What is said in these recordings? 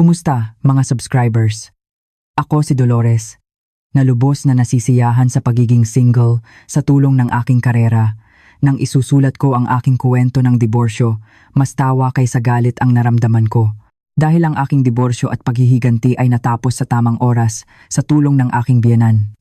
Kumusta, mga subscribers? Ako si Dolores, na lubos na nasisiyahan sa pagiging single sa tulong ng aking karera. Nang isusulat ko ang aking kwento ng diborsyo, mas tawa kaysa galit ang naramdaman ko. Dahil ang aking diborsyo at paghihiganti ay natapos sa tamang oras sa tulong ng aking biyenan.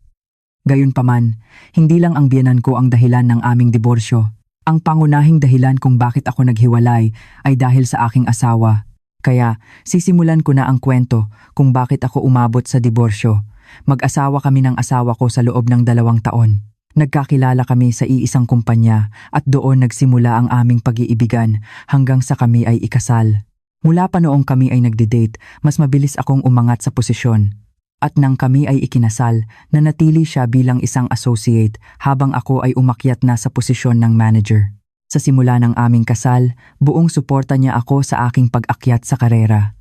Gayunpaman, hindi lang ang biyenan ko ang dahilan ng aming diborsyo. Ang pangunahing dahilan kung bakit ako naghiwalay ay dahil sa aking asawa. Kaya, sisimulan ko na ang kwento kung bakit ako umabot sa diborsyo. Mag-asawa kami ng asawa ko sa loob ng 2 taon. Nagkakilala kami sa iisang kumpanya at doon nagsimula ang aming pag-iibigan hanggang sa kami ay ikasal. Mula pa noong kami ay nagde-date, mas mabilis akong umangat sa posisyon. At nang kami ay ikinasal, nanatili siya bilang isang associate habang ako ay umakyat na sa posisyon ng manager. Sa simula ng aming kasal, buong suporta niya ako sa aking pag-akyat sa karera.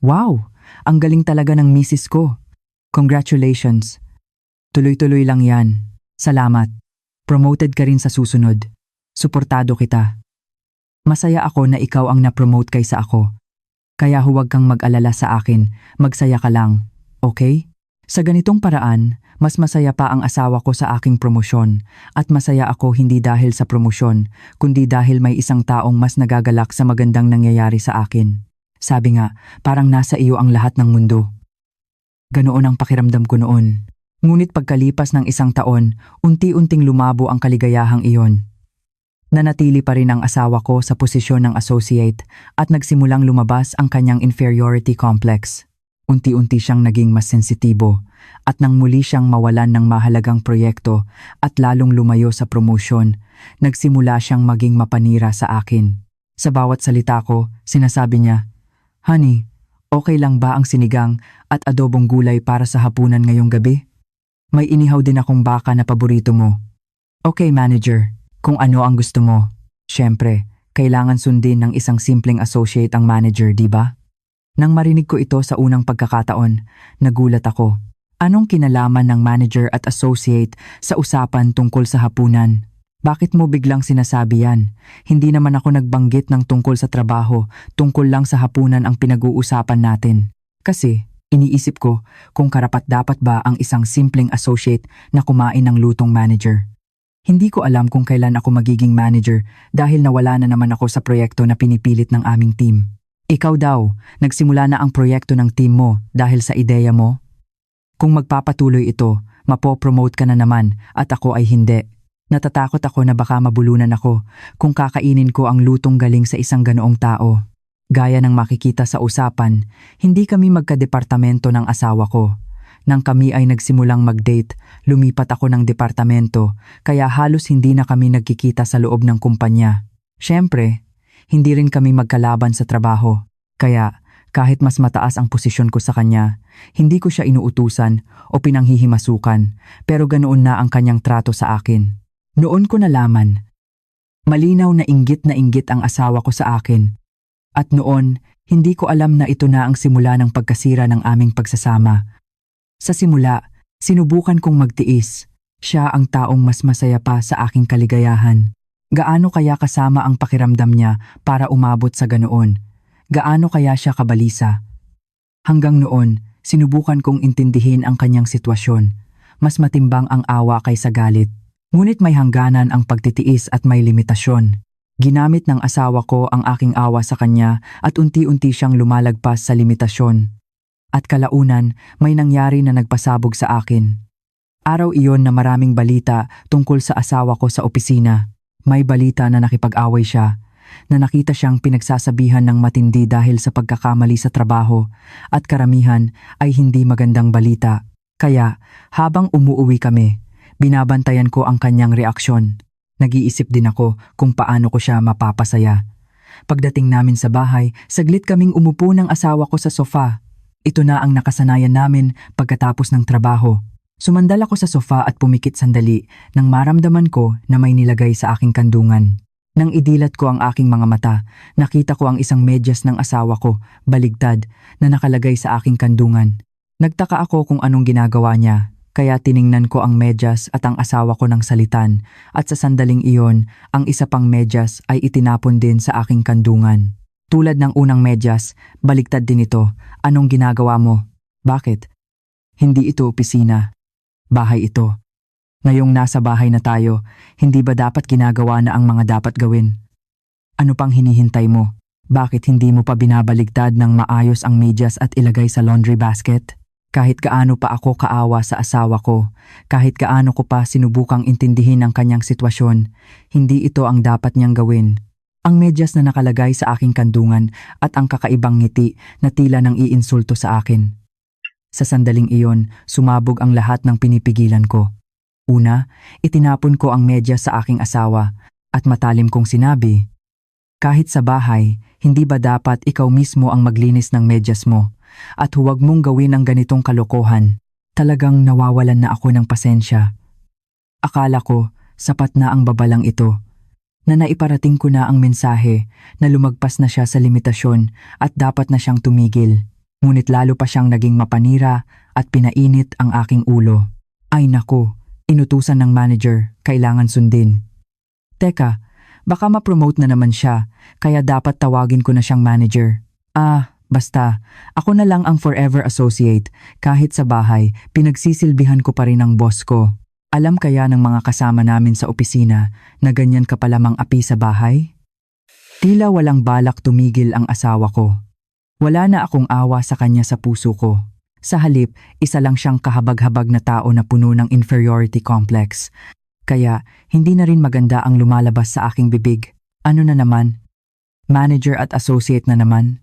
Wow! Ang galing talaga ng misis ko. Congratulations! Tuloy-tuloy lang yan. Salamat. Promoted ka rin sa susunod. Suportado kita. Masaya ako na ikaw ang na-promote kaysa ako. Kaya huwag kang mag-alala sa akin, magsaya ka lang. Okay? Sa ganitong paraan, mas masaya pa ang asawa ko sa aking promosyon at masaya ako hindi dahil sa promosyon, kundi dahil may isang taong mas nagagalak sa magandang nangyayari sa akin. Sabi nga, parang nasa iyo ang lahat ng mundo. Ganoon ang pakiramdam ko noon. Ngunit pagkalipas ng 1 taon, unti-unting lumabo ang kaligayahang iyon. Nanatili pa rin ang asawa ko sa posisyon ng associate at nagsimulang lumabas ang kanyang inferiority complex. Unti-unti siyang naging mas sensitibo at nang muli siyang mawalan ng mahalagang proyekto at lalong lumayo sa promosyon, nagsimula siyang maging mapanira sa akin. Sa bawat salita ko, sinasabi niya, "Honey, okay lang ba ang sinigang at adobong gulay para sa hapunan ngayong gabi? May inihaw din akong baka na paborito mo." Okay, manager, kung ano ang gusto mo. Siyempre, kailangan sundin ng isang simpleng associate ang manager, di ba? Nang marinig ko ito sa unang pagkakataon, nagulat ako. Anong kinalaman ng manager at associate sa usapan tungkol sa hapunan? Bakit mo biglang sinasabi yan? Hindi naman ako nagbanggit ng tungkol sa trabaho, tungkol lang sa hapunan ang pinag-uusapan natin. Kasi, iniisip ko kung karapat-dapat ba ang isang simpleng associate na kumain ng lutong manager. Hindi ko alam kung kailan ako magiging manager dahil nawala na naman ako sa proyekto na pinipilit ng aming team. Ikaw daw, nagsimula na ang proyekto ng team mo dahil sa ideya mo? Kung magpapatuloy ito, mapopromote ka na naman at ako ay hindi. Natatakot ako na baka mabulunan ako kung kakainin ko ang lutong galing sa isang ganoong tao. Gaya ng makikita sa usapan, hindi kami magkadepartamento ng asawa ko. Nang kami ay nagsimulang mag-date, lumipat ako ng departamento kaya halos hindi na kami nagkikita sa loob ng kumpanya. Siyempre, hindi rin kami magkalaban sa trabaho. Kaya, kahit mas mataas ang posisyon ko sa kanya, hindi ko siya inuutusan o pinanghihimasukan, pero ganoon na ang kanyang trato sa akin. Noon ko nalaman. Malinaw na inggit ang asawa ko sa akin. At noon, hindi ko alam na ito na ang simula ng pagkasira ng aming pagsasama. Sa simula, sinubukan kong magtiis. Siya ang taong mas masaya pa sa aking kaligayahan. Gaano kaya kasama ang pakiramdam niya para umabot sa ganoon? Gaano kaya siya kabalisa? Hanggang noon, sinubukan kong intindihin ang kanyang sitwasyon. Mas matimbang ang awa kaysa galit. Ngunit may hangganan ang pagtitiis at may limitasyon. Ginamit ng asawa ko ang aking awa sa kanya at unti-unti siyang lumalagpas sa limitasyon. At kalaunan, may nangyari na nagpasabog sa akin. Araw iyon na maraming balita tungkol sa asawa ko sa opisina. May balita na nakipag-away siya, na nakita siyang pinagsasabihan ng matindi dahil sa pagkakamali sa trabaho at karamihan ay hindi magandang balita. Kaya, habang umuuwi kami, binabantayan ko ang kanyang reaksyon. Nag-iisip din ako kung paano ko siya mapapasaya. Pagdating namin sa bahay, saglit kaming umupo ng asawa ko sa sofa. Ito na ang nakasanayan namin pagkatapos ng trabaho. Sumandal ako sa sofa at pumikit sandali nang maramdaman ko na may nilagay sa aking kandungan. Nang idilat ko ang aking mga mata, nakita ko ang isang medyas ng asawa ko, baligtad, na nakalagay sa aking kandungan. Nagtaka ako kung anong ginagawa niya, kaya tiningnan ko ang medyas at ang asawa ko ng salitan, at sa sandaling iyon, ang isa pang medyas ay itinapon din sa aking kandungan. Tulad ng unang medyas, baliktad din ito. Anong ginagawa mo? Bakit? Hindi ito opisina. Bahay ito. Ngayong nasa bahay na tayo, hindi ba dapat ginagawa na ang mga dapat gawin? Ano pang hinihintay mo? Bakit hindi mo pa binabaligtad ng maayos ang medyas at ilagay sa laundry basket? Kahit gaano pa ako kaawa sa asawa ko, kahit gaano ko pa sinubukang intindihin ang kanyang sitwasyon, hindi ito ang dapat niyang gawin. Ang medyas na nakalagay sa aking kandungan at ang kakaibang ngiti na tila nang iinsulto sa akin. Sa sandaling iyon, sumabog ang lahat ng pinipigilan ko. Una, itinapon ko ang medyas sa aking asawa at matalim kong sinabi, kahit sa bahay, hindi ba dapat ikaw mismo ang maglinis ng medyas mo at huwag mong gawin ang ganitong kalokohan? Talagang nawawalan na ako ng pasensya. Akala ko, sapat na ang babalang ito, na naiparating ko na ang mensahe na lumagpas na siya sa limitasyon at dapat na siyang tumigil. Ngunit lalo pa siyang naging mapanira at pinainit ang aking ulo. Ay naku, inutusan ng manager, kailangan sundin. Teka, baka ma-promote na naman siya, kaya dapat tawagin ko na siyang manager. Basta, ako na lang ang forever associate, kahit sa bahay, pinagsisilbihan ko pa rin ang boss ko. Alam kaya ng mga kasama namin sa opisina na ganyan ka palamang api sa bahay? Tila walang balak tumigil ang asawa ko. Wala na akong awa sa kanya sa puso ko. Sa halip, isa lang siyang kahabag-habag na tao na puno ng inferiority complex. Kaya, hindi na rin maganda ang lumalabas sa aking bibig. Ano na naman? Manager at associate na naman?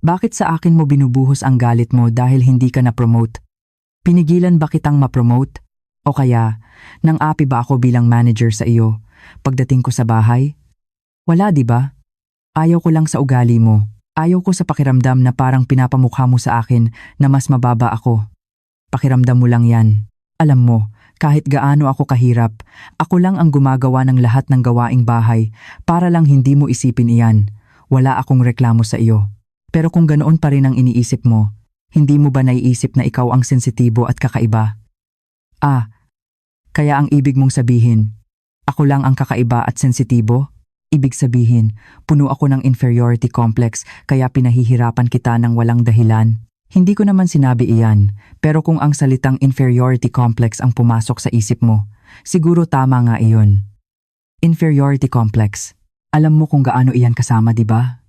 Bakit sa akin mo binubuhos ang galit mo dahil hindi ka na-promote? Pinigilan ba kitang ma-promote? O kaya, nang api ba ako bilang manager sa iyo pagdating ko sa bahay? Wala, di ba? Ayaw ko lang sa ugali mo. Ayaw ko sa pakiramdam na parang pinapamukha mo sa akin na mas mababa ako. Pakiramdam mo lang yan. Alam mo, kahit gaano ako kahirap, ako lang ang gumagawa ng lahat ng gawaing bahay para lang hindi mo isipin iyan. Wala akong reklamo sa iyo. Pero kung ganoon pa rin ang iniisip mo, hindi mo ba naiisip na ikaw ang sensitibo at kakaiba? Kaya ang ibig mong sabihin, ako lang ang kakaiba at sensitibo? Ibig sabihin, puno ako ng inferiority complex kaya pinahihirapan kita ng walang dahilan? Hindi ko naman sinabi iyan, pero kung ang salitang inferiority complex ang pumasok sa isip mo, siguro tama nga iyon. Inferiority complex. Alam mo kung gaano iyan kasama, di ba?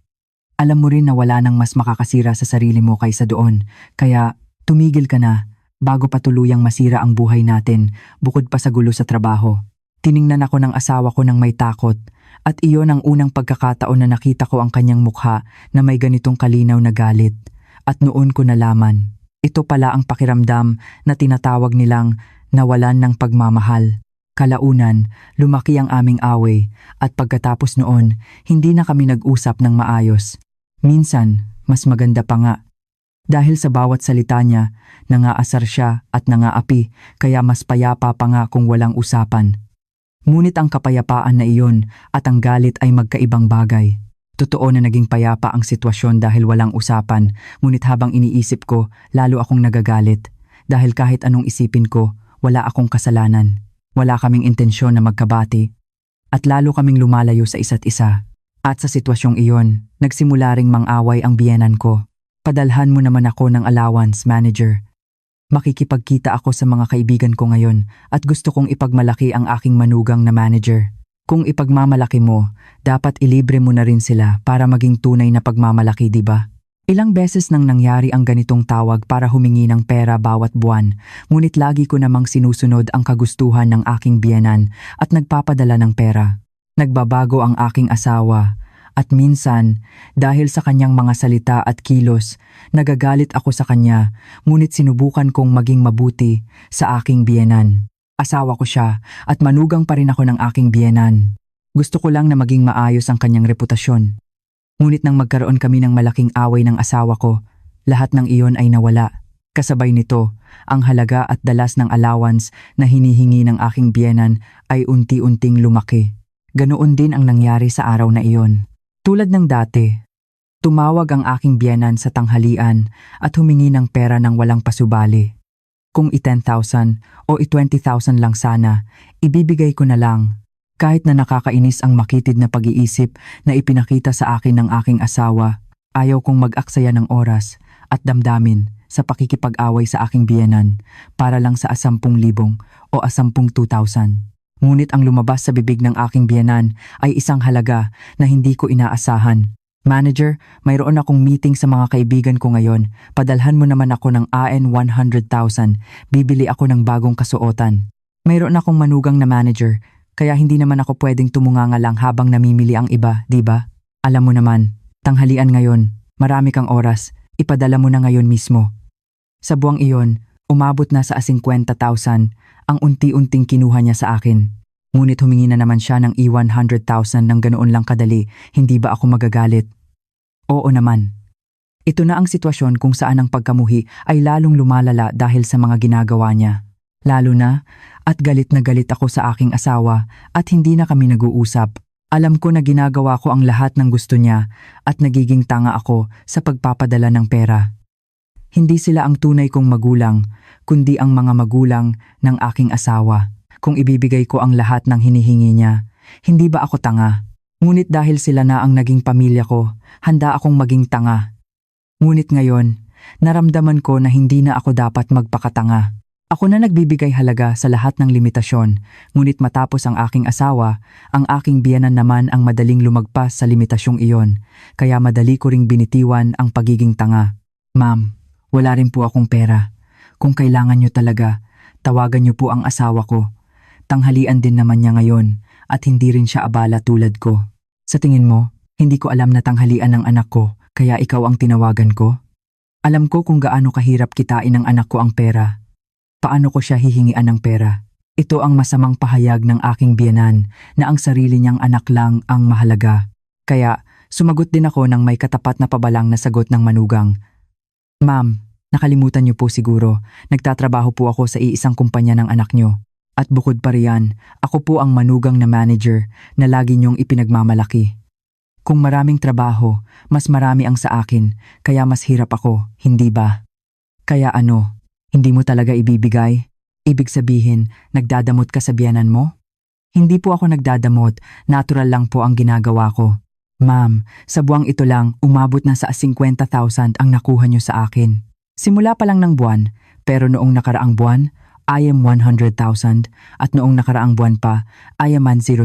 Alam mo rin na wala nang mas makakasira sa sarili mo kaysa doon, kaya tumigil ka na. Bago pa tuluyang masira ang buhay natin, bukod pa sa gulo sa trabaho. Tiningnan ako ng asawa ko ng may takot, at iyon ang unang pagkakataon na nakita ko ang kanyang mukha na may ganitong kalinaw na galit. At noon ko nalaman, ito pala ang pakiramdam na tinatawag nilang nawalan ng pagmamahal. Kalaunan, lumaki ang aming away, at pagkatapos noon, hindi na kami nag-usap ng maayos. Minsan, mas maganda pa nga. Dahil sa bawat salita niya, nangaasar siya at nangaapi, kaya mas payapa pa nga kung walang usapan. Ngunit ang kapayapaan na iyon at ang galit ay magkaibang bagay. Totoo na naging payapa ang sitwasyon dahil walang usapan, ngunit habang iniisip ko, lalo akong nagagalit. Dahil kahit anong isipin ko, wala akong kasalanan. Wala kaming intensyon na magkabati. At lalo kaming lumalayo sa isa't isa. At sa sitwasyong iyon, nagsimula ring mang-away ang biyenan ko. Padalhan mo naman ako ng allowance, manager. Makikipagkita ako sa mga kaibigan ko ngayon at gusto kong ipagmalaki ang aking manugang na manager. Kung ipagmamalaki mo, dapat ilibre mo na rin sila para maging tunay na pagmamalaki, di ba? Ilang beses nang nangyari ang ganitong tawag para humingi ng pera bawat buwan, ngunit lagi ko namang sinusunod ang kagustuhan ng aking biyenan at nagpapadala ng pera. Nagbabago ang aking asawa. At minsan, dahil sa kanyang mga salita at kilos, nagagalit ako sa kanya, ngunit sinubukan kong maging mabuti sa aking biyenan. Asawa ko siya at manugang pa rin ako ng aking biyenan. Gusto ko lang na maging maayos ang kanyang reputasyon. Ngunit nang magkaroon kami ng malaking away ng asawa ko, lahat ng iyon ay nawala. Kasabay nito, ang halaga at dalas ng allowance na hinihingi ng aking biyenan ay unti-unting lumaki. Ganoon din ang nangyari sa araw na iyon. Tulad ng dati, tumawag ang aking biyenan sa tanghalian at humingi ng pera ng walang pasubali. Kung i-10,000 o i-20,000 lang sana, ibibigay ko na lang. Kahit na nakakainis ang makitid na pag-iisip na ipinakita sa akin ng aking asawa, ayaw kong mag-aksaya ng oras at damdamin sa pakikipag-away sa aking biyenan para lang sa 10,000 o 2,000. Ngunit ang lumabas sa bibig ng aking biyenan ay isang halaga na hindi ko inaasahan. Manager, mayroon akong meeting sa mga kaibigan ko ngayon. Padalhan mo naman ako ng AN 100,000. Bibili ako ng bagong kasuotan. Mayroon akong manugang na manager, kaya hindi naman ako pwedeng tumunganga lang habang namimili ang iba, di ba? Alam mo naman, tanghalian ngayon, marami kang oras, ipadala mo na ngayon mismo. Sa buwang iyon, umabot na sa 50,000 ang unti-unting kinuha niya sa akin. Ngunit humingi na naman siya ng i-100,000 ng ganoon lang kadali, hindi ba ako magagalit? Oo naman. Ito na ang sitwasyon kung saan ang pagkamuhi ay lalong lumalala dahil sa mga ginagawa niya. Lalo na, at galit na galit ako sa aking asawa at hindi na kami nag-uusap. Alam ko na ginagawa ko ang lahat ng gusto niya at nagiging tanga ako sa pagpapadala ng pera. Hindi sila ang tunay kong magulang, kundi ang mga magulang ng aking asawa. Kung ibibigay ko ang lahat ng hinihingi niya, hindi ba ako tanga? Ngunit dahil sila na ang naging pamilya ko, handa akong maging tanga. Ngunit ngayon, naramdaman ko na hindi na ako dapat magpakatanga. Ako na nagbibigay halaga sa lahat ng limitasyon, ngunit matapos ang aking asawa, ang aking biyenan naman ang madaling lumagpas sa limitasyong iyon, kaya madali ko ring binitiwan ang pagiging tanga. Ma'am, wala rin po akong pera. Kung kailangan niyo talaga, tawagan niyo po ang asawa ko. Tanghalian din naman niya ngayon at hindi rin siya abala tulad ko. Sa tingin mo, hindi ko alam na tanghalian ng anak ko kaya ikaw ang tinawagan ko? Alam ko kung gaano kahirap kitain ng anak ko ang pera. Paano ko siya hihingian ng pera? Ito ang masamang pahayag ng aking biyenan na ang sarili niyang anak lang ang mahalaga. Kaya sumagot din ako ng may katapat na pabalang na sagot ng manugang. Ma'am, nakalimutan niyo po siguro, nagtatrabaho po ako sa iisang kumpanya ng anak niyo. At bukod pa riyan, ako po ang manugang na manager na lagi niyong ipinagmamalaki. Kung maraming trabaho, mas marami ang sa akin, kaya mas hirap ako, hindi ba? Kaya ano, hindi mo talaga ibibigay? Ibig sabihin, nagdadamot ka sa biyenan mo? Hindi po ako nagdadamot, natural lang po ang ginagawa ko. Ma'am, sa buwang ito lang, umabot na sa 50,000 ang nakuha niyo sa akin. Simula pa lang ng buwan, pero noong nakaraang buwan, I am 100,000 at noong nakaraang buwan pa, I am 000.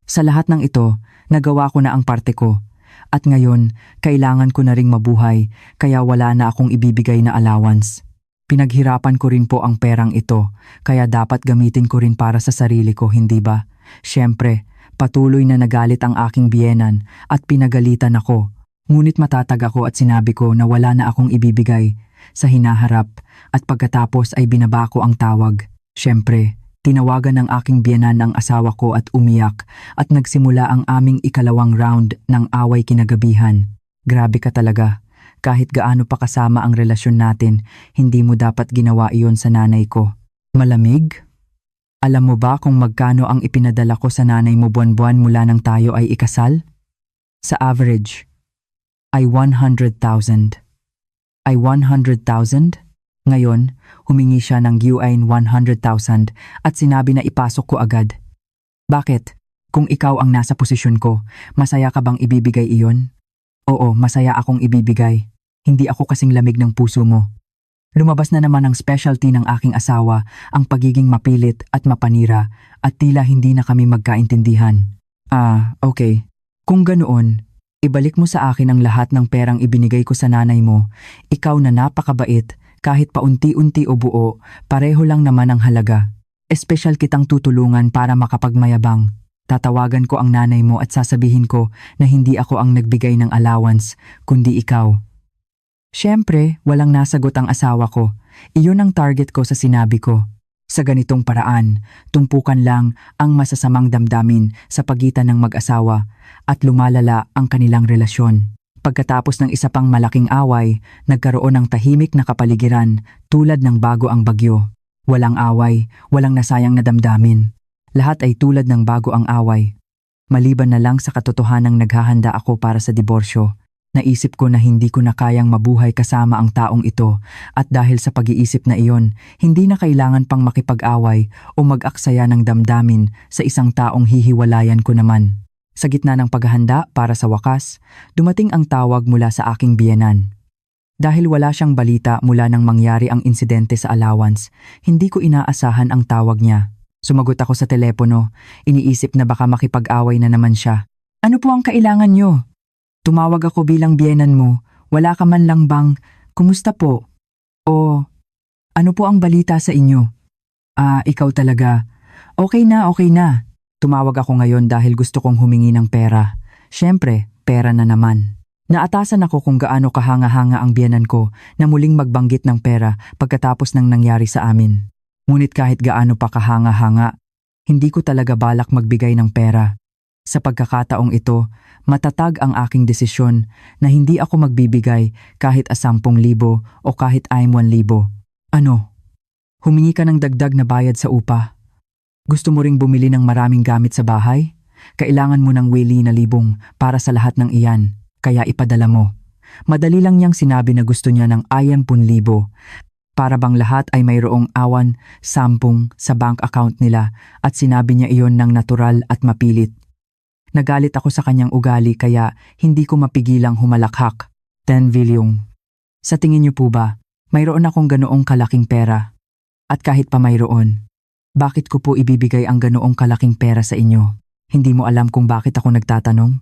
Sa lahat ng ito, nagawa ko na ang parte ko. At ngayon, kailangan ko na ring mabuhay kaya wala na akong ibibigay na allowance. Pinaghirapan ko rin po ang perang ito kaya dapat gamitin ko rin para sa sarili ko, hindi ba? Siyempre, patuloy na nagalit ang aking biyenan at pinagalitan ako. Ngunit matatag ako at sinabi ko na wala na akong ibibigay sa hinaharap at pagkatapos ay binaba ko ang tawag. Siyempre, tinawagan ng aking biyenan ang asawa ko at umiyak at nagsimula ang aming ikalawang round ng away kinagabihan. Grabe ka talaga. Kahit gaano pa kasama ang relasyon natin, hindi mo dapat ginawa iyon sa nanay ko. Malamig? Alam mo ba kung magkano ang ipinadala ko sa nanay mo buwan-buwan mula nang tayo ay ikasal? Sa average, ay 100,000. Ay 100,000? Ngayon, humingi siya ng UN 100,000 at sinabi na ipasok ko agad. Bakit? Kung ikaw ang nasa posisyon ko, masaya ka bang ibibigay iyon? Oo, masaya akong ibibigay. Hindi ako kasing lamig ng puso mo. Lumabas na naman ang specialty ng aking asawa, ang pagiging mapilit at mapanira at tila hindi na kami magkaintindihan. Okay. Kung ganoon, ibalik mo sa akin ang lahat ng perang ibinigay ko sa nanay mo. Ikaw na napakabait, kahit paunti-unti o buo, pareho lang naman ang halaga. Espesyal kitang tutulungan para makapagmayabang. Tatawagan ko ang nanay mo at sasabihin ko na hindi ako ang nagbigay ng allowance, kundi ikaw. Siyempre, walang nasagot ang asawa ko. Iyon ang target ko sa sinabi ko. Sa ganitong paraan, tumpukan lang ang masasamang damdamin sa pagitan ng mag-asawa at lumalala ang kanilang relasyon. Pagkatapos ng isa pang malaking away, nagkaroon ng tahimik na kapaligiran tulad ng bago ang bagyo. Walang away, walang nasayang na damdamin. Lahat ay tulad ng bago ang away. Maliban na lang sa katotohanang naghahanda ako para sa diborsyo. Naisip ko na hindi ko na kayang mabuhay kasama ang taong ito at dahil sa pag-iisip na iyon, hindi na kailangan pang makipag-away o mag-aksaya ng damdamin sa isang taong hihiwalayan ko naman. Sa gitna ng paghahanda para sa wakas, dumating ang tawag mula sa aking biyenan. Dahil wala siyang balita mula nang mangyari ang insidente sa allowance, hindi ko inaasahan ang tawag niya. Sumagot ako sa telepono, iniisip na baka makipag-away na naman siya. Ano po ang kailangan niyo? Tumawag ako bilang biyenan mo, wala ka man lang bang, kumusta po? O, ano po ang balita sa inyo? Ikaw talaga. Okay na, okay na. Tumawag ako ngayon dahil gusto kong humingi ng pera. Siyempre, pera na naman. Naatasan ako kung gaano kahanga-hanga ang biyenan ko na muling magbanggit ng pera pagkatapos ng nangyari sa amin. Ngunit kahit gaano pa kahanga-hanga, hindi ko talaga balak magbigay ng pera. Sa pagkakataong ito, matatag ang aking desisyon na hindi ako magbibigay kahit 10,000 o kahit 1,000. Ano? Humingi ka ng dagdag na bayad sa upa? Gusto mo ring bumili ng maraming gamit sa bahay? Kailangan mo ng wili na libong para sa lahat ng iyan, kaya ipadala mo. Madali lang niyang sinabi na gusto niya ng 50,000 para bang lahat ay mayroong 10 sa bank account nila at sinabi niya iyon ng natural at mapilit. Nagalit ako sa kanyang ugali kaya hindi ko mapigilang humalakhak. 10 bilyong. Sa tingin niyo po ba, mayroon akong ganoong kalaking pera? At kahit pa mayroon, bakit ko po ibibigay ang ganoong kalaking pera sa inyo? Hindi mo alam kung bakit ako nagtatanong?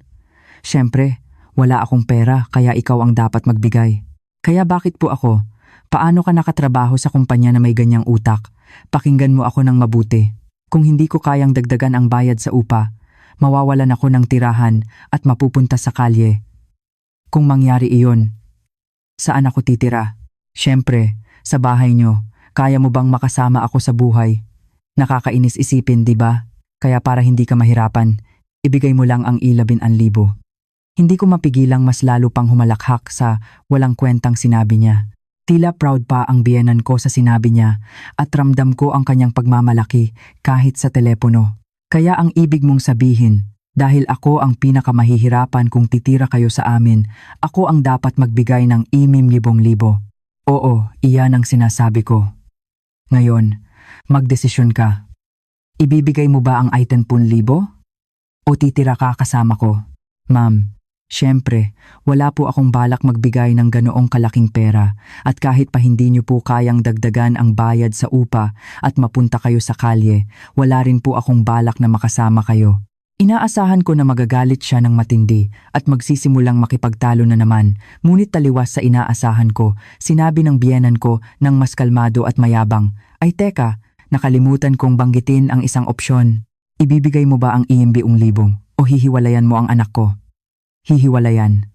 Siyempre, wala akong pera kaya ikaw ang dapat magbigay. Kaya bakit po ako? Paano ka nakatrabaho sa kumpanya na may ganyang utak? Pakinggan mo ako ng mabuti. Kung hindi ko kayang dagdagan ang bayad sa upa, mawawalan ako ng tirahan at mapupunta sa kalye. Kung mangyari iyon, saan ako titira? Siyempre, sa bahay nyo. Kaya mo bang makasama ako sa buhay? Nakakainis isipin, di ba? Kaya para hindi ka mahirapan, ibigay mo lang ang 11,000. Hindi ko mapigilang mas lalo pang humalakhak sa walang kwentang sinabi niya. Tila proud pa ang biyenan ko sa sinabi niya at ramdam ko ang kanyang pagmamalaki kahit sa telepono. Kaya ang ibig mong sabihin, dahil ako ang pinakamahihirapan kung titira kayo sa amin, ako ang dapat magbigay ng 6,000. Oo, iyan ang sinasabi ko. Ngayon, magdesisyon ka. Ibibigay mo ba ang 10,000 o titira ka kasama ko? Ma'am, siyempre, wala po akong balak magbigay ng ganoong kalaking pera at kahit pa hindi niyo po kayang dagdagan ang bayad sa upa at mapunta kayo sa kalye, wala rin po akong balak na makasama kayo. Inaasahan ko na magagalit siya ng matindi at magsisimulang makipagtalo na naman, ngunit taliwas sa inaasahan ko, sinabi ng biyenan ko ng mas kalmado at mayabang, ay teka, nakalimutan kong banggitin ang isang opsyon. Ibibigay mo ba ang 10,000 o hihiwalayan mo ang anak ko? Hihiwalayan.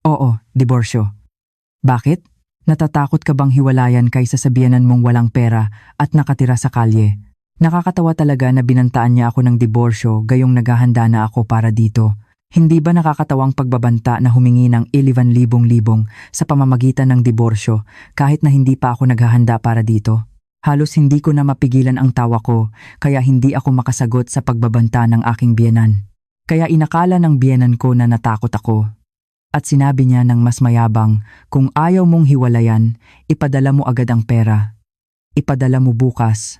Oo, diborsyo. Bakit? Natatakot ka bang hiwalayan kaysa sa biyenan mong walang pera at nakatira sa kalye? Nakakatawa talaga na binantaan niya ako ng diborsyo gayong naghahanda na ako para dito. Hindi ba nakakatawang pagbabanta na humingi ng 11,000 sa pamamagitan ng diborsyo kahit na hindi pa ako naghahanda para dito? Halos hindi ko na mapigilan ang tawa ko kaya hindi ako makasagot sa pagbabanta ng aking biyenan. Kaya inakala ng biyenan ko na natakot ako. At sinabi niya ng mas mayabang, kung ayaw mong hiwalayan, ipadala mo agad ang pera. Ipadala mo bukas.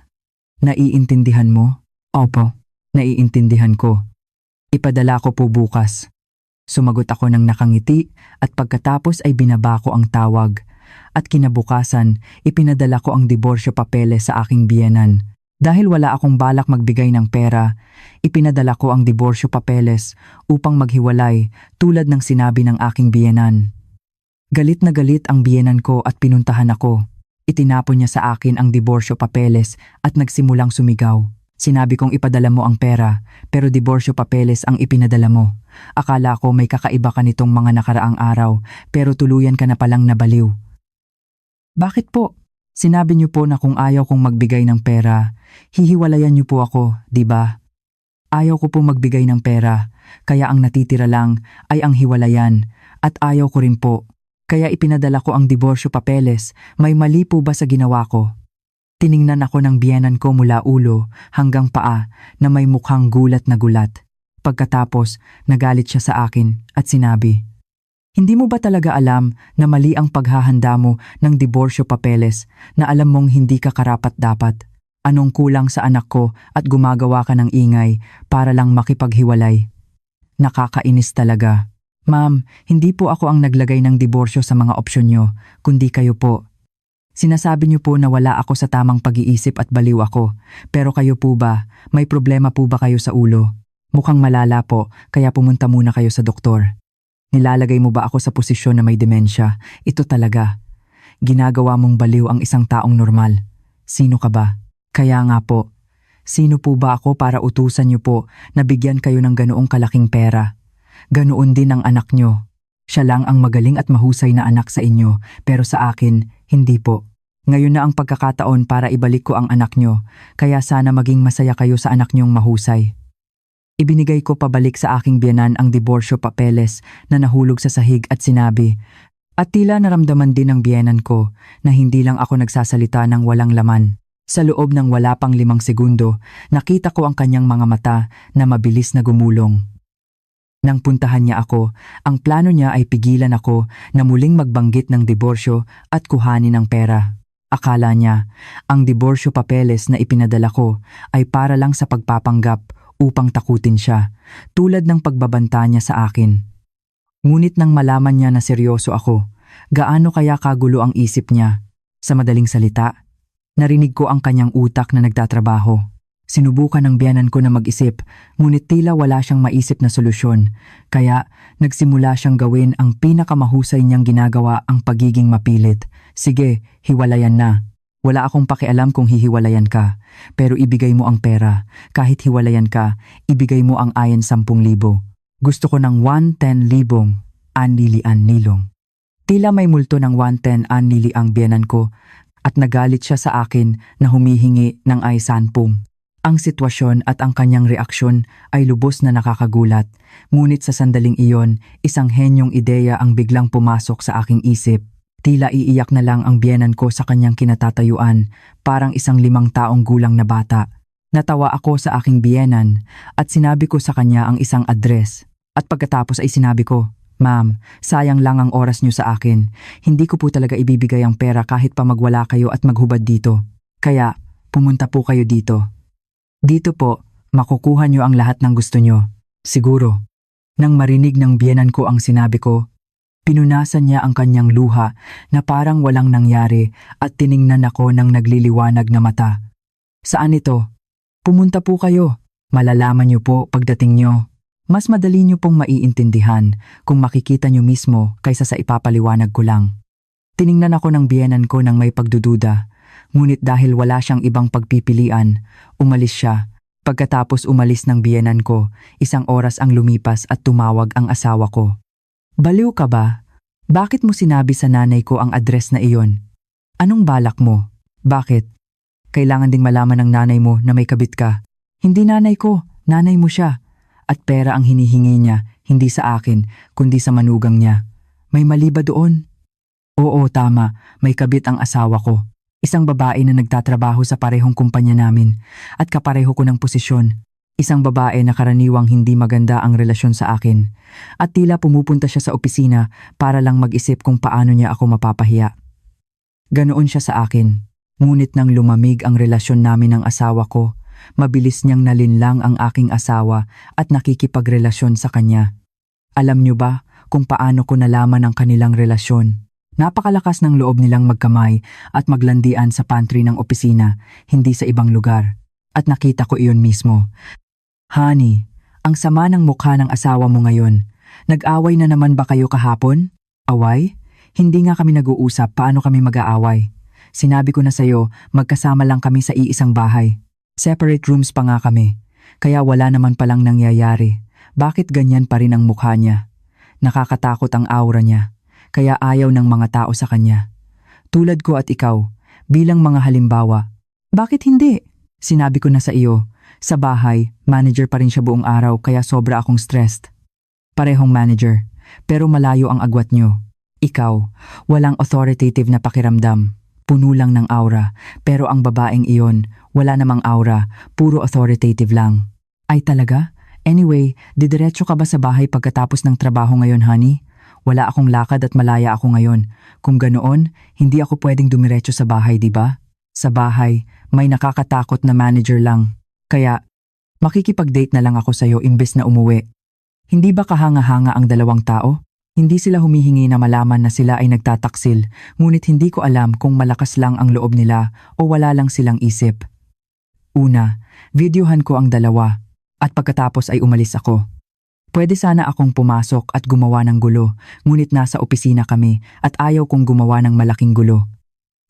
Naiintindihan mo? Opo, naiintindihan ko. Ipadala ko po bukas. Sumagot ako ng nakangiti at pagkatapos ay binaba ko ang tawag. At kinabukasan, ipinadala ko ang diborsyo papeles sa aking biyenan. Dahil wala akong balak magbigay ng pera, ipinadala ko ang diborsyo papeles upang maghiwalay tulad ng sinabi ng aking biyenan. Galit na galit ang biyenan ko at pinuntahan ako. Itinapon niya sa akin ang diborsyo papeles at nagsimulang sumigaw. Sinabi kong ipadala mo ang pera, pero diborsyo papeles ang ipinadala mo. Akala ko may kakaiba ka nitong mga nakaraang araw, pero tuluyan ka na palang nabaliw. Bakit po? Sinabi niyo po na kung ayaw kong magbigay ng pera, hihiwalayan niyo po ako, di ba? Ayaw ko po magbigay ng pera, kaya ang natitira lang ay ang hiwalayan, at ayaw ko rin po. Kaya ipinadala ko ang diborsyo papeles, may mali po ba sa ginawa ko? Tiningnan ako ng biyenan ko mula ulo hanggang paa na may mukhang gulat na gulat. Pagkatapos, nagalit siya sa akin at sinabi, Hindi mo ba talaga alam na mali ang paghahanda mo ng diborsyo papeles na alam mong hindi ka karapat-dapat? Anong kulang sa anak ko at gumagawa ka ng ingay para lang makipaghiwalay? Nakakainis talaga. Ma'am, hindi po ako ang naglagay ng diborsyo sa mga opsyon nyo, kundi kayo po. Sinasabi niyo po na wala ako sa tamang pag-iisip at baliw ako. Pero kayo po ba? May problema po ba kayo sa ulo? Mukhang malala po, kaya pumunta muna kayo sa doktor. Nilalagay mo ba ako sa posisyon na may demensya? Ito talaga. Ginagawa mong baliw ang isang taong normal. Sino ka ba? Kaya nga po. Sino po ba ako para utusan niyo po na bigyan kayo ng ganoong kalaking pera? Ganoon din ang anak niyo. Siya lang ang magaling at mahusay na anak sa inyo, pero sa akin, hindi po. Ngayon na ang pagkakataon para ibalik ko ang anak niyo, kaya sana maging masaya kayo sa anak niyong mahusay. Ibinigay ko pabalik sa aking biyenan ang diborsyo papeles na nahulog sa sahig at sinabi, at tila naramdaman din ng biyenan ko na hindi lang ako nagsasalita ng walang laman. Sa loob ng wala pang 5 segundo, nakita ko ang kanyang mga mata na mabilis na gumulong. Nang puntahan niya ako, ang plano niya ay pigilan ako na muling magbanggit ng diborsyo at kuhanin ang pera. Akala niya, ang diborsyo papeles na ipinadala ko ay para lang sa pagpapanggap upang takutin siya, tulad ng pagbabanta niya sa akin. Ngunit nang malaman niya na seryoso ako, gaano kaya kagulo ang isip niya? Sa madaling salita, narinig ko ang kanyang utak na nagtatrabaho. Sinubukan ng biyenan ko na mag-isip, ngunit tila wala siyang maisip na solusyon, kaya nagsimula siyang gawin ang pinakamahusay niyang ginagawa, ang pagiging mapilit. Sige, hiwalayan na. Wala akong pakialam kung hihiwalayan ka, pero ibigay mo ang pera. Kahit hiwalayan ka, ibigay mo ang ayen 10,000. Gusto ko ng 110,000 anili nilong. Tila may multo ng 110 anili ang biyenan ko at nagalit siya sa akin na humihingi ng ay 10. Ang sitwasyon at ang kanyang reaksyon ay lubos na nakakagulat, ngunit sa sandaling iyon, isang henyong ideya ang biglang pumasok sa aking isip. Tila iiyak na lang ang biyenan ko sa kanyang kinatatayuan, parang isang 5 taong gulang na bata. Natawa ako sa aking biyenan at sinabi ko sa kanya ang isang address. At pagkatapos ay sinabi ko, Ma'am, sayang lang ang oras niyo sa akin. Hindi ko po talaga ibibigay ang pera kahit pa magwala kayo at maghubad dito. Kaya, pumunta po kayo dito. Dito po, makukuha niyo ang lahat ng gusto niyo. Siguro. Nang marinig ng biyenan ko ang sinabi ko, pinunasan niya ang kanyang luha na parang walang nangyari at tiningnan ako ng nagliliwanag na mata. Saan ito? Pumunta po kayo. Malalaman niyo po pagdating niyo. Mas madali niyo pong maiintindihan kung makikita niyo mismo kaysa sa ipapaliwanag ko lang. Tiningnan ako ng biyenan ko ng may pagdududa, ngunit dahil wala siyang ibang pagpipilian, umalis siya. Pagkatapos umalis ng biyenan ko, 1 oras ang lumipas at tumawag ang asawa ko. Baliw ka ba? Bakit mo sinabi sa nanay ko ang address na iyon? Anong balak mo? Bakit? Kailangan ding malaman ng nanay mo na may kabit ka. Hindi nanay ko, nanay mo siya. At pera ang hinihingi niya, hindi sa akin, kundi sa manugang niya. May mali ba doon? Oo, tama, may kabit ang asawa ko. Isang babae na nagtatrabaho sa parehong kumpanya namin at kapareho ko ng posisyon. Isang babae na karaniwang hindi maganda ang relasyon sa akin at tila pumupunta siya sa opisina para lang mag-isip kung paano niya ako mapapahiya. Ganoon siya sa akin, ngunit nang lumamig ang relasyon namin ng asawa ko, mabilis niyang nalinlang ang aking asawa at nakikipagrelasyon sa kanya. Alam niyo ba kung paano ko nalaman ang kanilang relasyon? Napakalakas ng loob nilang magkamay at maglandian sa pantry ng opisina, hindi sa ibang lugar. At nakita ko iyon mismo. Honey, ang sama ng mukha ng asawa mo ngayon. Nag-away na naman ba kayo kahapon? Away? Hindi nga kami nag-uusap paano kami mag-aaway. Sinabi ko na sa'yo, magkasama lang kami sa iisang bahay. Separate rooms pa nga kami. Kaya wala naman palang nangyayari. Bakit ganyan pa rin ang mukha niya? Nakakatakot ang aura niya. Kaya ayaw ng mga tao sa kanya. Tulad ko at ikaw, bilang mga halimbawa. Bakit hindi? Sinabi ko na sa iyo. Sa bahay, manager pa rin siya buong araw kaya sobra akong stressed. Parehong manager, pero malayo ang agwat niyo. Ikaw, walang authoritative na pakiramdam. Puno lang ng aura, pero ang babaeng iyon, wala namang aura, puro authoritative lang. Ay talaga? Anyway, didiretso ka ba sa bahay pagkatapos ng trabaho ngayon, honey? Wala akong lakad at malaya ako ngayon. Kung ganoon, hindi ako pwedeng dumiretso sa bahay, di ba? Sa bahay, may nakakatakot na manager lang. Kaya, makikipag-date na lang ako sa'yo imbes na umuwi. Hindi ba kahanga-hanga ang dalawang tao? Hindi sila humihingi na malaman na sila ay nagtataksil, ngunit hindi ko alam kung malakas lang ang loob nila o wala lang silang isip. Una, videohan ko ang dalawa, at pagkatapos ay umalis ako. Pwede sana akong pumasok at gumawa ng gulo, ngunit nasa opisina kami at ayaw kong gumawa ng malaking gulo.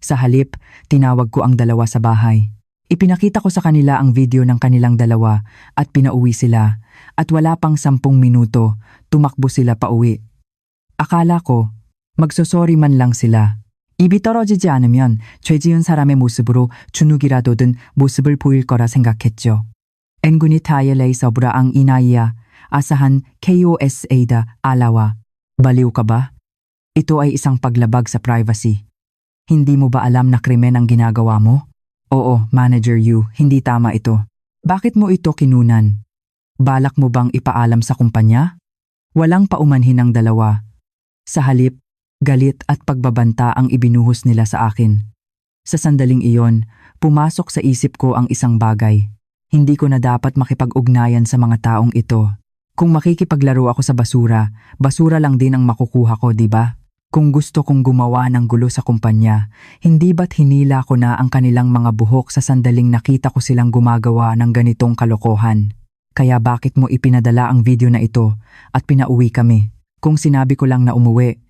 Sa halip, tinawag ko ang dalawa sa bahay. Ipinakita ko sa kanila ang video ng kanilang dalawa at pinauwi sila, at wala pang 10 minuto, tumakbo sila pauwi. Akala ko, magsosorry man lang sila. 입이 떨어지지 않으면 죄 지은 사람의 모습으로 주눅이라도 든 모습을 보일 거라 생각했죠. Engunit tayo lay sobra ang inaya, asahan KOSAda alawa. Baliw ka ba? Ito ay isang paglabag sa privacy. Hindi mo ba alam na krimen ang ginagawa mo? Oo, Manager Yu, hindi tama ito. Bakit mo ito kinunan? Balak mo bang ipaalam sa kumpanya? Walang paumanhin ang dalawa. Sa halip, galit at pagbabanta ang ibinuhos nila sa akin. Sa sandaling iyon, pumasok sa isip ko ang isang bagay. Hindi ko na dapat makipag-ugnayan sa mga taong ito. Kung makikipaglaro ako sa basura, basura lang din ang makukuha ko, di ba? Kung gusto kong gumawa ng gulo sa kumpanya, hindi ba't hinila ko na ang kanilang mga buhok sa sandaling nakita ko silang gumagawa ng ganitong kalokohan? Kaya bakit mo ipinadala ang video na ito at pinauwi kami? Kung sinabi ko lang na umuwi,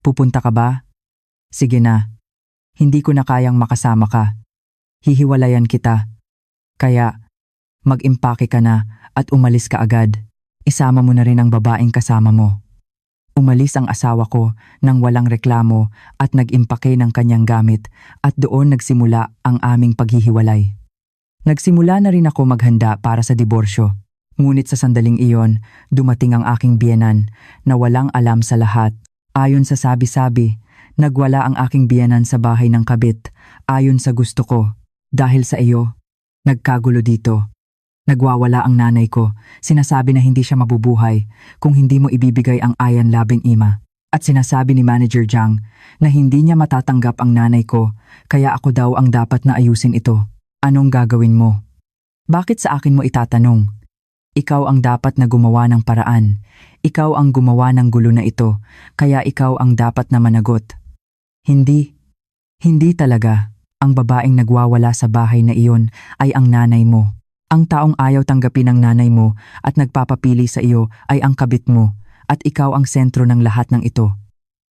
pupunta ka ba? Sige na. Hindi ko na kayang makasama ka. Hihiwalayan kita. Kaya, mag-impake ka na at umalis ka agad. Isama mo na rin ang babaeng kasama mo. Umalis ang asawa ko nang walang reklamo at nag-impake ng kanyang gamit at doon nagsimula ang aming paghihiwalay. Nagsimula na rin ako maghanda para sa diborsyo. Ngunit sa sandaling iyon, dumating ang aking biyenan na walang alam sa lahat. Ayon sa sabi-sabi, nagwala ang aking biyenan sa bahay ng kabit ayon sa gusto ko. Dahil sa iyo, nagkagulo dito. Nagwawala ang nanay ko, sinasabi na hindi siya mabubuhay kung hindi mo ibibigay ang Ayan Labing Ima. At sinasabi ni Manager Jiang na hindi niya matatanggap ang nanay ko, kaya ako daw ang dapat na ayusin ito. Anong gagawin mo? Bakit sa akin mo itatanong? Ikaw ang dapat na gumawa ng paraan. Ikaw ang gumawa ng gulo na ito, kaya ikaw ang dapat na managot. Hindi. Hindi talaga. Ang babaeng nagwawala sa bahay na iyon ay ang nanay mo. Ang taong ayaw tanggapin ng nanay mo at nagpapapili sa iyo ay ang kabit mo at ikaw ang sentro ng lahat ng ito.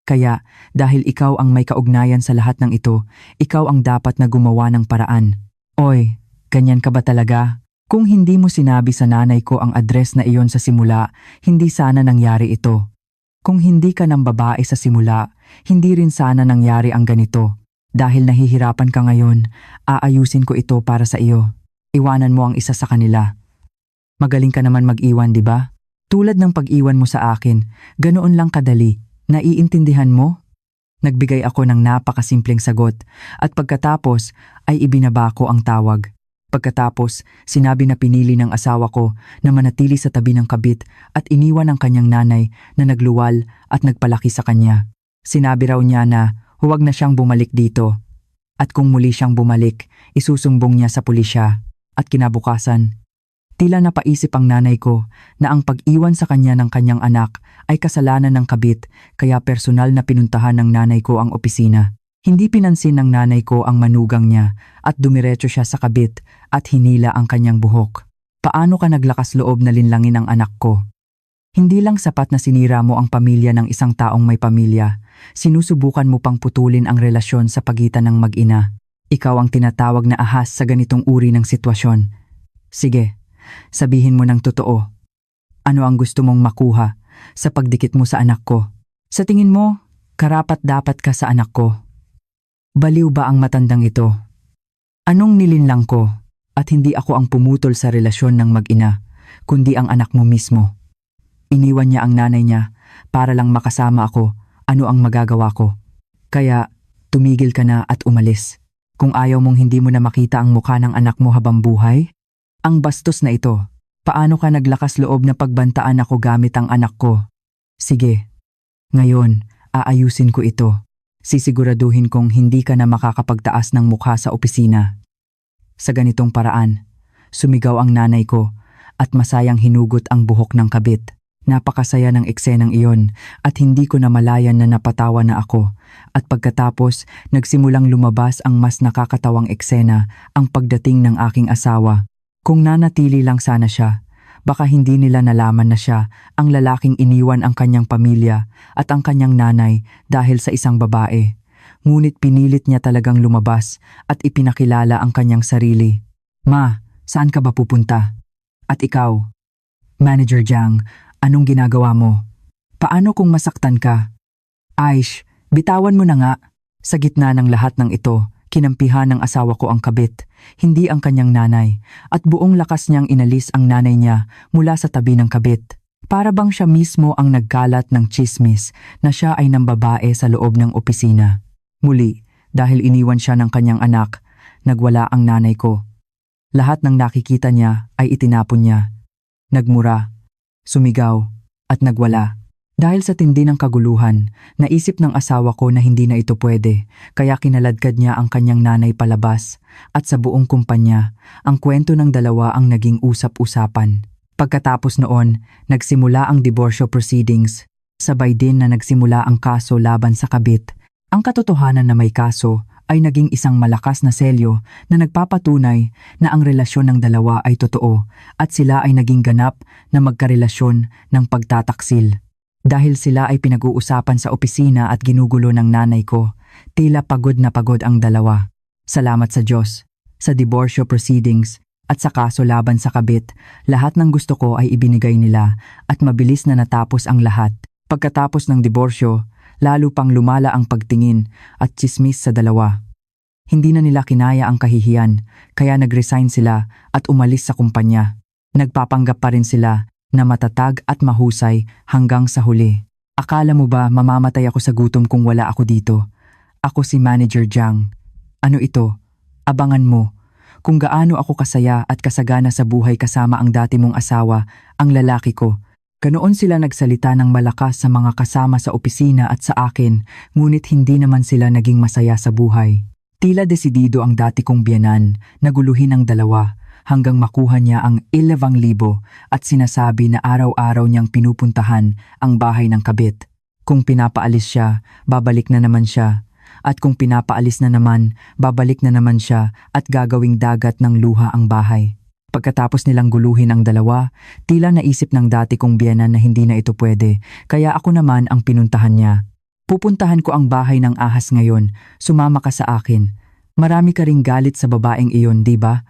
Kaya, dahil ikaw ang may kaugnayan sa lahat ng ito, ikaw ang dapat na gumawa ng paraan. Oy, ganyan ka ba talaga? Kung hindi mo sinabi sa nanay ko ang address na iyon sa simula, hindi sana nangyari ito. Kung hindi ka ng babae sa simula, hindi rin sana nangyari ang ganito. Dahil nahihirapan ka ngayon, aayusin ko ito para sa iyo. Iwanan mo ang isa sa kanila. Magaling ka naman mag-iwan, di ba? Tulad ng pag-iwan mo sa akin, ganoon lang kadali. Naiintindihan mo? Nagbigay ako ng napakasimpleng sagot at pagkatapos ay ibinaba ko ang tawag. Pagkatapos, sinabi na pinili ng asawa ko na manatili sa tabi ng kabit at iniwan ang kanyang nanay na nagluwal at nagpalaki sa kanya. Sinabi raw niya na huwag na siyang bumalik dito. At kung muli siyang bumalik, isusumbong niya sa pulisya. At kinabukasan, tila napaisip ang nanay ko na ang pag-iwan sa kanya ng kanyang anak ay kasalanan ng kabit kaya personal na pinuntahan ng nanay ko ang opisina. Hindi pinansin ng nanay ko ang manugang niya at dumiretso siya sa kabit at hinila ang kanyang buhok. Paano ka naglakas loob na linlangin ang anak ko? Hindi lang sapat na sinira mo ang pamilya ng isang taong may pamilya, sinusubukan mo pang putulin ang relasyon sa pagitan ng mag-ina. Ikaw ang tinatawag na ahas sa ganitong uri ng sitwasyon. Sige, sabihin mo ng totoo. Ano ang gusto mong makuha sa pagdikit mo sa anak ko? Sa tingin mo, karapat-dapat ka sa anak ko. Baliw ba ang matandang ito? Anong nilinlang ko at hindi ako ang pumutol sa relasyon ng mag-ina, kundi ang anak mo mismo? Iniwan niya ang nanay niya para lang makasama ako. Ano ang magagawa ko? Kaya, tumigil ka na at umalis. Kung ayaw mong hindi mo na makita ang mukha ng anak mo habang buhay? Ang bastos na ito. Paano ka naglakas loob na pagbantaan ako gamit ang anak ko? Sige, Ngayon, aayusin ko ito. Sisiguraduhin kong hindi ka na makakapagtaas ng mukha sa opisina. Sa ganitong paraan, sumigaw ang nanay ko at masayang hinugot ang buhok ng kabit. Napakasaya ng eksenang iyon at hindi ko namalayan na napatawa na ako. At pagkatapos, nagsimulang lumabas ang mas nakakatawang eksena, ang pagdating ng aking asawa. Kung nanatili lang sana siya, baka hindi nila nalaman na siya ang lalaking iniwan ang kanyang pamilya at ang kanyang nanay dahil sa isang babae. Ngunit pinilit niya talagang lumabas at ipinakilala ang kanyang sarili. Ma, saan ka ba pupunta? At ikaw? Manager Jiang, anong ginagawa mo? Paano kung masaktan ka? Aish, bitawan mo na nga. Sa gitna ng lahat ng ito, kinampihan ng asawa ko ang kabit, hindi ang kanyang nanay, at buong lakas niyang inalis ang nanay niya mula sa tabi ng kabit. Para bang siya mismo ang nagkalat ng tsismis na siya ay nambabae sa loob ng opisina. Muli, dahil iniwan siya ng kanyang anak, nagwala ang nanay ko. Lahat ng nakikita niya ay itinapon niya. Nagmura, sumigaw, at nagwala. Dahil sa tindi ng kaguluhan, naisip ng asawa ko na hindi na ito pwede, kaya kinaladkad niya ang kanyang nanay palabas. At sa buong kumpanya, ang kwento ng dalawa ang naging usap-usapan. Pagkatapos noon, nagsimula ang divorce proceedings. Sabay din na nagsimula ang kaso laban sa kabit. Ang katotohanan na may kaso ay naging isang malakas na selyo na nagpapatunay na ang relasyon ng dalawa ay totoo at sila ay naging ganap na magkarelasyon ng pagtataksil. Dahil sila ay pinag-uusapan sa opisina at ginugulo ng nanay ko, tila pagod na pagod ang dalawa. Salamat sa Diyos, sa divorce proceedings at sa kaso laban sa kabit, lahat ng gusto ko ay ibinigay nila at mabilis na natapos ang lahat. Pagkatapos ng diborsyo, lalo pang lumala ang pagtingin at tsismis sa dalawa. Hindi na nila kinaya ang kahihiyan, kaya nag-resign sila at umalis sa kumpanya. Nagpapanggap pa rin sila na matatag at mahusay hanggang sa huli. Akala mo ba mamamatay ako sa gutom kung wala ako dito? Ako si Manager Jiang. Ano ito? Abangan mo. Kung gaano ako kasaya at kasagana sa buhay kasama ang dati mong asawa, ang lalaki ko. Ganoon sila nagsalita ng malakas sa mga kasama sa opisina at sa akin, ngunit hindi naman sila naging masaya sa buhay. Tila desidido ang dati kong biyenan na guluhin ang dalawa hanggang makuha niya ang 11,000 at sinasabi na araw-araw niyang pinupuntahan ang bahay ng kabit. Kung pinapaalis siya, babalik na naman siya. At kung pinapaalis na naman, babalik na naman siya at gagawing dagat ng luha ang bahay. Pagkatapos nilang guluhin ang dalawa, tila naisip ng dati kong biyenan na hindi na ito pwede, kaya ako naman ang pinuntahan niya. Pupuntahan ko ang bahay ng ahas ngayon, sumama ka sa akin. Marami ka ring galit sa babaeng iyon, di ba?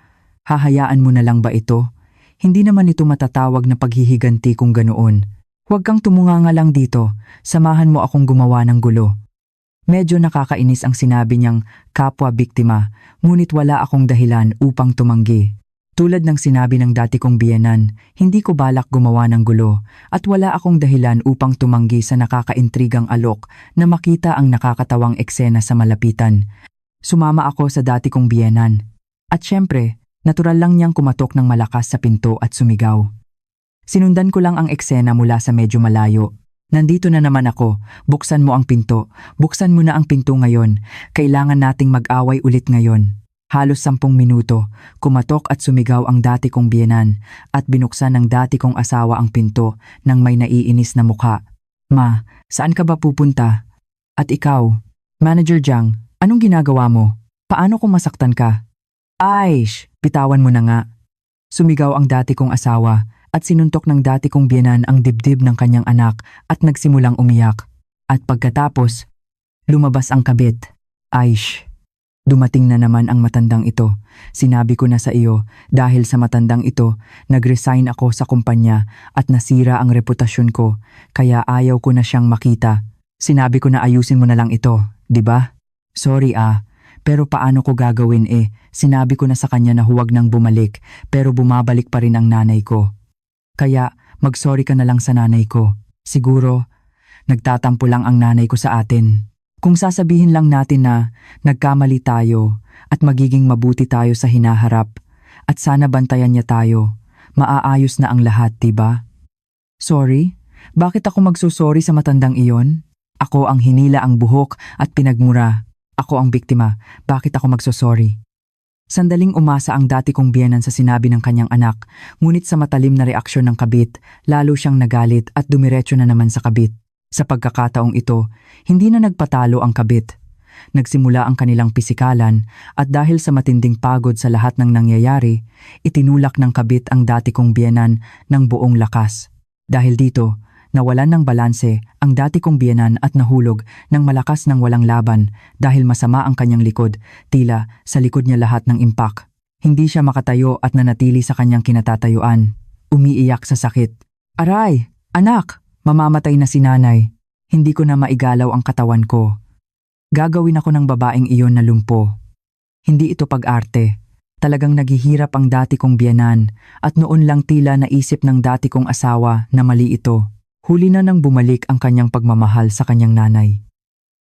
Hahayaan mo na lang ba ito? Hindi naman ito matatawag na paghihiganti kung ganoon. Huwag kang tumunganga lang dito, samahan mo akong gumawa ng gulo. Medyo nakakainis ang sinabi niyang kapwa biktima, ngunit wala akong dahilan upang tumanggi. Tulad ng sinabi ng dati kong biyenan, hindi ko balak gumawa ng gulo at wala akong dahilan upang tumanggi sa nakakaintrigang alok na makita ang nakakatawang eksena sa malapitan. Sumama ako sa dati kong biyenan. At syempre, natural lang niyang kumatok ng malakas sa pinto at sumigaw. Sinundan ko lang ang eksena mula sa medyo malayo. Nandito na naman ako, buksan mo ang pinto, buksan mo na ang pinto ngayon, kailangan nating mag-away ulit ngayon. Halos 10 minuto, kumatok at sumigaw ang dati kong biyenan at binuksan ng dati kong asawa ang pinto nang may naiinis na mukha. Ma, saan ka ba pupunta? At ikaw, Manager Jiang, anong ginagawa mo? Paano kung masaktan ka? Aish, bitawan mo na nga. Sumigaw ang dati kong asawa at sinuntok ng dati kong biyenan ang dibdib ng kanyang anak at nagsimulang umiyak. At pagkatapos, lumabas ang kabit. Aish. Dumating na naman ang matandang ito. Sinabi ko na sa iyo, dahil sa matandang ito, nag-resign ako sa kumpanya at nasira ang reputasyon ko, kaya ayaw ko na siyang makita. Sinabi ko na ayusin mo na lang ito, di ba? Sorry pero paano ko gagawin Sinabi ko na sa kanya na huwag nang bumalik, pero bumabalik pa rin ang nanay ko. Kaya, mag-sorry ka na lang sa nanay ko. Siguro, nagtatampo lang ang nanay ko sa atin. Kung sasabihin lang natin na nagkamali tayo at magiging mabuti tayo sa hinaharap at sana bantayan niya tayo, maaayos na ang lahat, diba? Sorry? Bakit ako magsusorry sa matandang iyon? Ako ang hinila ang buhok at pinagmura. Ako ang biktima. Bakit ako magsosorry? Sandaling umasa ang dati kong biyenan sa sinabi ng kanyang anak, ngunit sa matalim na reaksyon ng kabit, lalo siyang nagalit at dumiretso na naman sa kabit. Sa pagkakataong ito, hindi na nagpatalo ang kabit. Nagsimula ang kanilang pisikalan at dahil sa matinding pagod sa lahat ng nangyayari, itinulak ng kabit ang dati kong biyenan ng buong lakas. Dahil dito, nawalan ng balanse ang dati kong biyenan at nahulog ng malakas ng walang laban dahil masama ang kanyang likod, tila sa likod niya lahat ng impact. Hindi siya makatayo at nanatili sa kanyang kinatatayuan. Umiiyak sa sakit. Aray! Anak! Mamamatay na si nanay. Hindi ko na maigalaw ang katawan ko. Gagawin ako ng babaeng iyon na lumpo. Hindi ito pag-arte. Talagang naghihirap ang dati kong biyenan at noon lang tila naisip ng dati kong asawa na mali ito. Huli na nang bumalik ang kanyang pagmamahal sa kanyang nanay.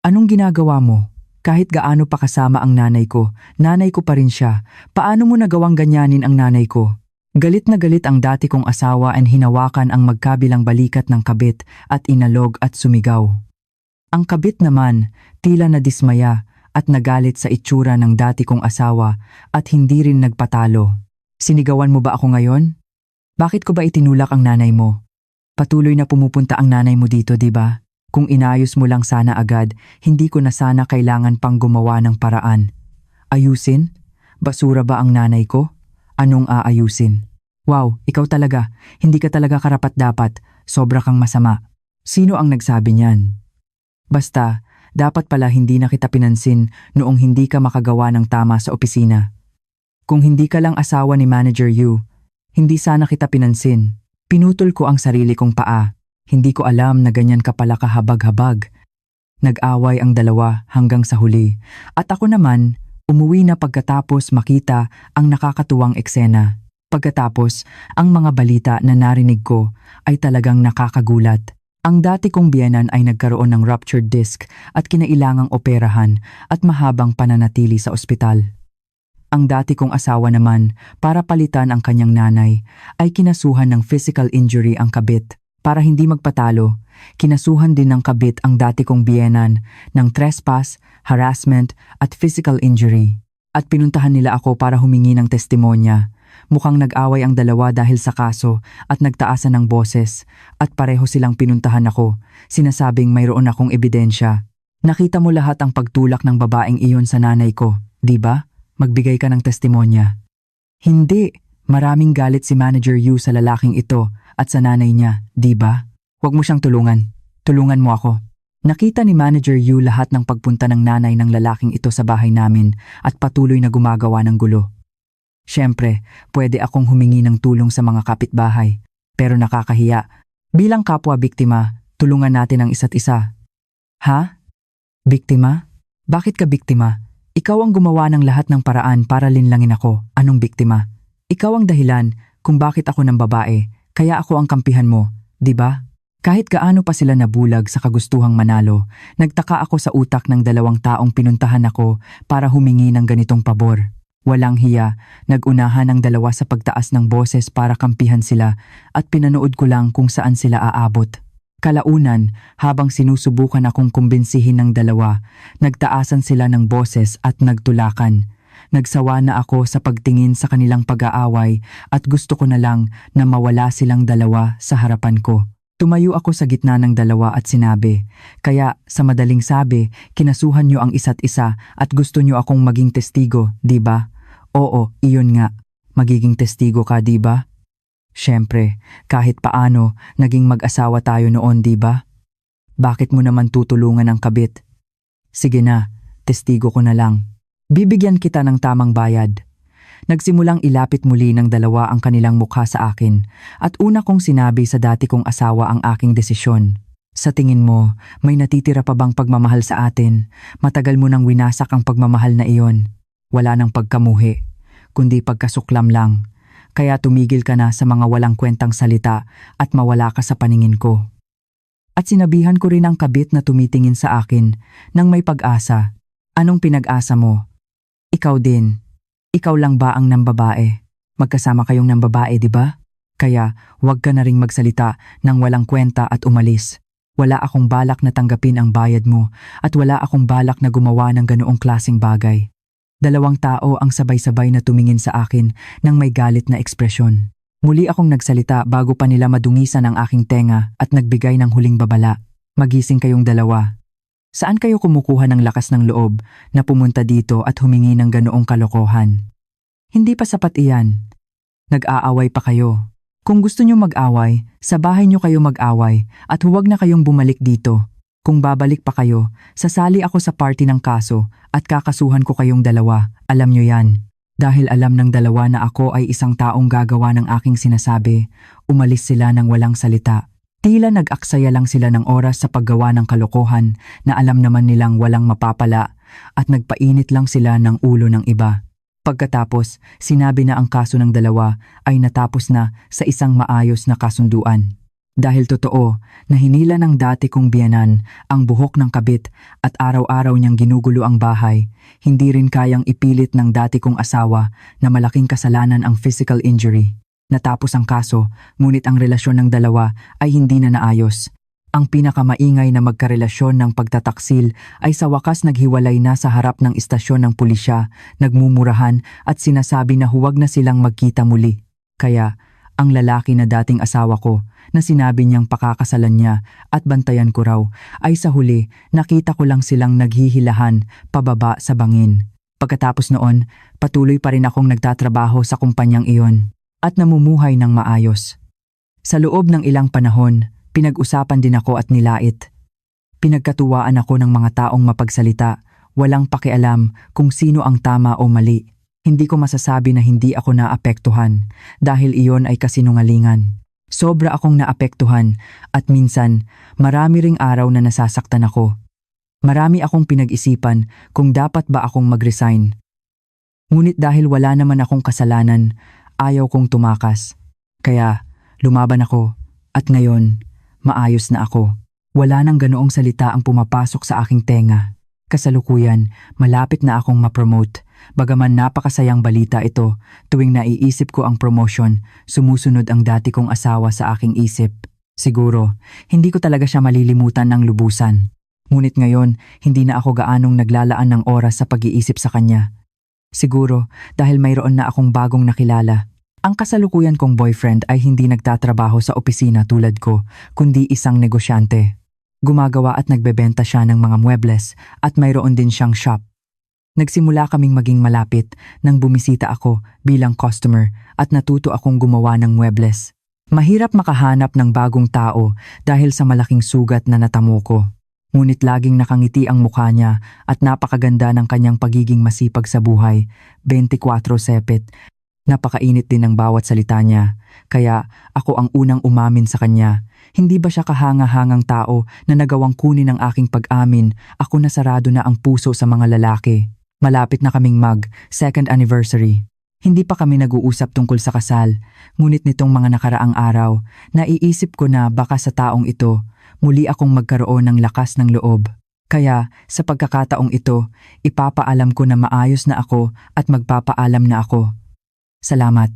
Anong ginagawa mo? Kahit gaano pa kasama ang nanay ko pa rin siya. Paano mo nagawang ganyanin ang nanay ko? Galit na galit ang dati kong asawa and hinawakan ang magkabilang balikat ng kabit at inalog at sumigaw. Ang kabit naman, tila na dismaya at nagalit sa itsura ng dati kong asawa at hindi rin nagpatalo. Sinigawan mo ba ako ngayon? Bakit ko ba itinulak ang nanay mo? Patuloy na pumupunta ang nanay mo dito, di ba? Kung inayos mo lang sana agad, hindi ko na sana kailangan pang gumawa ng paraan. Ayusin? Basura ba ang nanay ko? Anong aayusin? Wow, ikaw talaga. Hindi ka talaga karapat-dapat. Sobra kang masama. Sino ang nagsabi niyan? Basta, dapat pala hindi na kita pinansin noong hindi ka makagawa ng tama sa opisina. Kung hindi ka lang asawa ni Manager Yu, hindi sana kita pinansin. Pinutol ko ang sarili kong paa. Hindi ko alam na ganyan ka pala kahabag-habag. Nag-away ang dalawa hanggang sa huli. At ako naman, umuwi na pagkatapos makita ang nakakatuwang eksena. Pagkatapos, ang mga balita na narinig ko ay talagang nakakagulat. Ang dati kong biyenan ay nagkaroon ng ruptured disc at kinailangang operahan at mahabang pananatili sa ospital. Ang dati kong asawa naman, para palitan ang kanyang nanay, ay kinasuhan ng physical injury ang kabit. Para hindi magpatalo, kinasuhan din ng kabit ang dati kong biyenan ng trespass, harassment at physical injury. At pinuntahan nila ako para humingi ng testimonya. Mukhang nag-away ang dalawa dahil sa kaso at nagtaasan ng boses at pareho silang pinuntahan ako, sinasabing mayroon akong ebidensya. Nakita mo lahat ang pagtulak ng babaeng iyon sa nanay ko, di ba? Magbigay ka ng testimonya. Hindi, maraming galit si Manager Yu sa lalaking ito at sa nanay niya, di ba? Huwag mo siyang tulungan. Tulungan mo ako. Nakita ni Manager Yu lahat ng pagpunta ng nanay ng lalaking ito sa bahay namin at patuloy na gumagawa ng gulo. Siyempre, pwede akong humingi ng tulong sa mga kapitbahay, pero nakakahiya. Bilang kapwa biktima, tulungan natin ang isa't isa. Ha? Biktima? Bakit ka biktima? Ikaw ang gumawa ng lahat ng paraan para linlangin ako. Anong biktima? Ikaw ang dahilan kung bakit ako ng babae, kaya ako ang kampihan mo, di ba? Kahit gaano pa sila nabulag sa kagustuhang manalo, nagtaka ako sa utak ng dalawang taong pinuntahan ako para humingi ng ganitong pabor. Walang hiya, nag-unahan ang dalawa sa pagtaas ng boses para kampihan sila at pinanood ko lang kung saan sila aabot. Kalaunan, habang sinusubukan akong kumbinsihin ng dalawa, nagtaasan sila ng boses at nagtulakan. Nagsawa na ako sa pagtingin sa kanilang pag-aaway at gusto ko na lang na mawala silang dalawa sa harapan ko. Tumayo ako sa gitna ng dalawa at sinabi, kaya sa madaling sabi, kinasuhan niyo ang isa't isa at gusto niyo akong maging testigo, di ba? Oo, iyon nga. Magiging testigo ka, di ba? Siyempre, kahit paano, naging mag-asawa tayo noon, di ba? Bakit mo naman tutulungan ang kabit? Sige na, testigo ko na lang. Bibigyan kita ng tamang bayad. Nagsimulang ilapit muli ng dalawa ang kanilang mukha sa akin at una kong sinabi sa dati kong asawa ang aking desisyon. Sa tingin mo, may natitira pa bang pagmamahal sa atin? Matagal mo nang winasak ang pagmamahal na iyon. Wala nang pagkamuhi, kundi pagkasuklam lang. Kaya tumigil ka na sa mga walang kwentang salita at mawala ka sa paningin ko. At sinabihan ko rin ang kabit na tumitingin sa akin nang may pag-asa. Anong pinag-asa mo? Ikaw din. Ikaw lang ba ang nambabae? Magkasama kayong nambabae, di ba? Kaya huwag ka na ring magsalita ng walang kwenta at umalis. Wala akong balak na tanggapin ang bayad mo at wala akong balak na gumawa ng ganoong klaseng bagay. Dalawang tao ang sabay-sabay na tumingin sa akin ng may galit na ekspresyon. Muli akong nagsalita bago pa nila madungisan ang aking tenga at nagbigay ng huling babala. Magising kayong dalawa. Saan kayo kumukuha ng lakas ng loob na pumunta dito at humingi ng ganoong kalokohan? Hindi pa sapat iyan. Nag-aaway pa kayo. Kung gusto nyo mag-away, sa bahay nyo kayo mag-away at huwag na kayong bumalik dito. Kung babalik pa kayo, sasali ako sa party ng kaso at kakasuhan ko kayong dalawa. Alam nyo yan. Dahil alam ng dalawa na ako ay isang taong gagawa ng aking sinasabi, umalis sila ng walang salita. Tila nag-aksaya lang sila ng oras sa paggawa ng kalokohan na alam naman nilang walang mapapala at nagpainit lang sila ng ulo ng iba. Pagkatapos, sinabi na ang kaso ng dalawa ay natapos na sa isang maayos na kasunduan. Dahil totoo na hinila ng dati kong biyanan ang buhok ng kabit at araw-araw niyang ginugulo ang bahay, hindi rin kayang ipilit ng dati kong asawa na malaking kasalanan ang physical injury. Natapos ang kaso, ngunit ang relasyon ng dalawa ay hindi na naayos. Ang pinakamaingay na magkarelasyon ng pagtataksil ay sa wakas naghiwalay na sa harap ng istasyon ng pulisya, nagmumurahan at sinasabi na huwag na silang magkita muli. Kaya, ang lalaki na dating asawa ko, na sinabi niyang pakakasalan niya at bantayan ko raw, ay sa huli nakita ko lang silang naghihilahan pababa sa bangin. Pagkatapos noon, patuloy pa rin akong nagtatrabaho sa kumpanyang iyon at namumuhay ng maayos. Sa loob ng ilang panahon, pinag-usapan din ako at nilait. Pinagkatuwaan ako ng mga taong mapagsalita, walang pakialam kung sino ang tama o mali. Hindi ko masasabi na hindi ako naapektuhan dahil iyon ay kasinungalingan. Sobra akong naapektuhan at minsan marami ring araw na nasasaktan ako. Marami akong pinag-isipan kung dapat ba akong mag-resign. Ngunit dahil wala naman akong kasalanan, ayaw kong tumakas. Kaya lumaban ako at ngayon, maayos na ako. Wala nang ganoong salita ang pumapasok sa aking tenga. Kasalukuyan, malapit na akong ma-promote. Bagaman napakasayang balita ito, tuwing naiisip ko ang promotion, sumusunod ang dati kong asawa sa aking isip. Siguro, hindi ko talaga siya malilimutan ng lubusan. Ngunit ngayon, hindi na ako gaanong naglalaan ng oras sa pag-iisip sa kanya. Siguro, dahil mayroon na akong bagong nakilala. Ang kasalukuyan kong boyfriend ay hindi nagtatrabaho sa opisina tulad ko, kundi isang negosyante. Gumagawa at nagbebenta siya ng mga muebles at mayroon din siyang shop. Nagsimula kaming maging malapit nang bumisita ako bilang customer at natuto akong gumawa ng muebles. Mahirap makahanap ng bagong tao dahil sa malaking sugat na natamo ko. Ngunit laging nakangiti ang mukha niya at napakaganda ng kanyang pagiging masipag sa buhay, 24/7. Napakainit din ng bawat salita niya, kaya ako ang unang umamin sa kanya. Hindi ba siya kahanga-hangang tao na nagawang kunin ang aking pag-amin? Ako na sarado na ang puso sa mga lalaki. Malapit na kaming second anniversary. Hindi pa kami nag-uusap tungkol sa kasal, ngunit nitong mga nakaraang araw, naiisip ko na baka sa taong ito, muli akong magkaroon ng lakas ng loob. Kaya sa pagkakataong ito, ipapaalam ko na maayos na ako at magpapaalam na ako. Salamat.